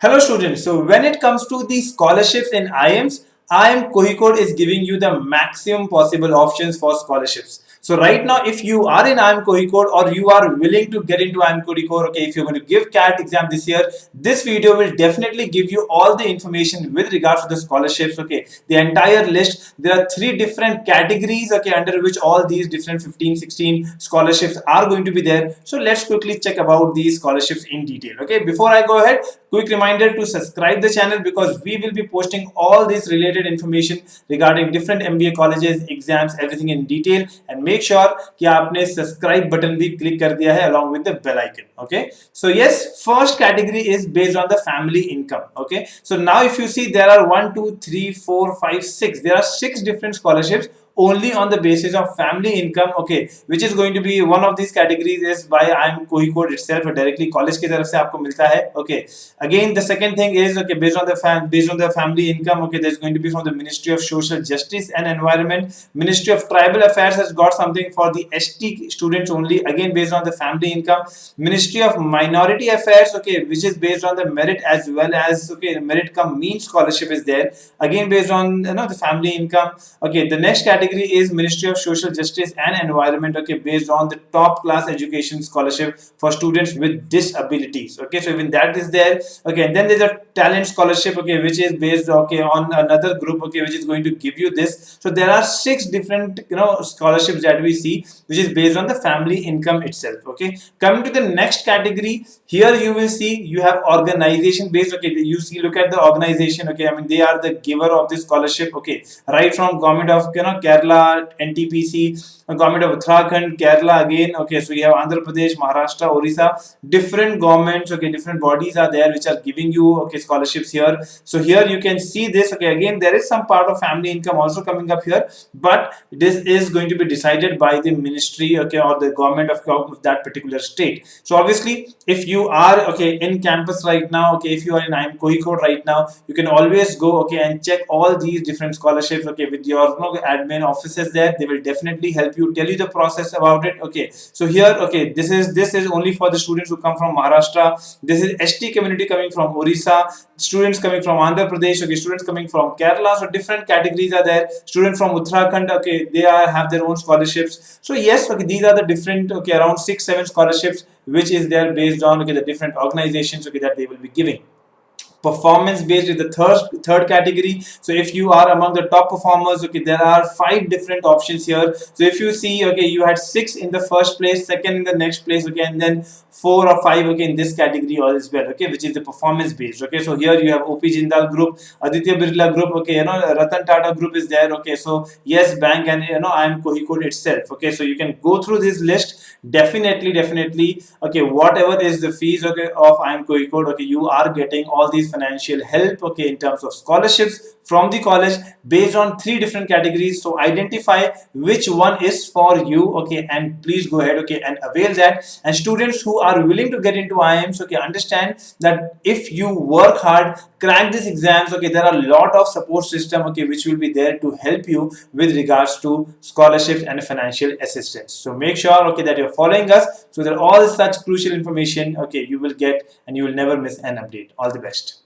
Hello students, so when it comes to the scholarships in IIMs, IIM Kozhikode is giving you the maximum possible options for scholarships. So right now, if you are in IIM Kozhikode or you are willing to get into IIM Kozhikode, okay, if you're going to give CAT exam this year, this video will definitely give you all the information with regards to the scholarships, okay, the entire list. There are 3 different categories, okay, under which all these different 15, 16 scholarships are going to be there. So let's quickly check about these scholarships in detail, okay. Before I go ahead, quick reminder to subscribe the channel because we will be posting all this related information regarding different MBA colleges, exams, everything in detail, and make sure कि आपने subscribe button भी click कर दिया है along with the bell icon. Okay, so yes, first category is based on the family income. Okay, so now if you see there are 1, 2, 3, 4, 5, 6. There are 6 different scholarships only on the basis of family income, okay, which is going to be one of these categories is by IIM Kozhikode itself, directly college की तरफ से आपको मिलता है. Okay, again the second thing is, okay, based on the family income, okay, there's going to be from the Ministry of Social Justice and Environment. Ministry of Tribal Affairs has got something for the ST students only, again based on the family income. Ministry of Minority Affairs, okay, which is based on the merit as well as, okay, merit cum mean scholarship is there, again based on the family income. Okay, the next category is Ministry of Social Justice and Environment, okay, based on the top class education scholarship for students with disabilities. Okay, so even that is there. Okay, and then there's a talent scholarship, okay, which is based, okay, on another group, okay, which is going to give you this. So there are 6 different scholarships that we see, which is based on the family income itself. Okay, coming to the next category, here you will see you have organization based. Okay, you see, look at the organization. Okay, I mean they are the giver of this scholarship. Okay, right from government of Kerala, NTPC, government of Uttarakhand, Kerala again. Okay, so you have Andhra Pradesh, Maharashtra, Orissa, different governments, okay, different bodies are there which are giving you, okay, scholarships here. So here you can see this. Okay, again there is some part of family income also coming up here, but this is going to be decided by the ministry, okay, or the government of that particular state. So obviously if you are, okay, in campus right now, okay, if you are in IIM Kozhikode right now, you can always go, okay, and check all these different scholarships, okay, with your admin offices there. They will definitely help you, tell you the process about it. Okay, so here, okay, this is only for the students who come from Maharashtra. This is ST community coming from Orissa, students coming from Andhra Pradesh, okay, students coming from Kerala. So different categories are there. Students from Uttarakhand, okay, they have their own scholarships. So yes, okay, these are the different, okay, around 6-7 scholarships which is there based on, okay, the different organizations, okay, that they will be giving. Performance based is the third category. So if you are among the top performers, okay, there are 5 different options here. So if you see, okay, you had 6 in the first place, second in the next place, okay, and then 4 or 5, okay, in this category as well, okay, which is the performance based. Okay, so here you have OP Jindal group, Aditya Birla group, okay, Ratan Tata group is there. Okay, so yes bank, and IIM Kozhikode itself. Okay, so you can go through this list. Definitely, okay, whatever is the fees, okay, of IIM Kozhikode, okay, you are getting all these financial help, okay, in terms of scholarships from the college based on 3 different categories. So identify which one is for you, okay, and please go ahead, okay, and avail that. And students who are willing to get into IIMs, okay, understand that if you work hard, crack these exams, okay, there are a lot of support system, okay, which will be there to help you with regards to scholarships and financial assistance. So make sure, okay, that you're following us so that all such crucial information, okay, you will get and you will never miss an update. All the best.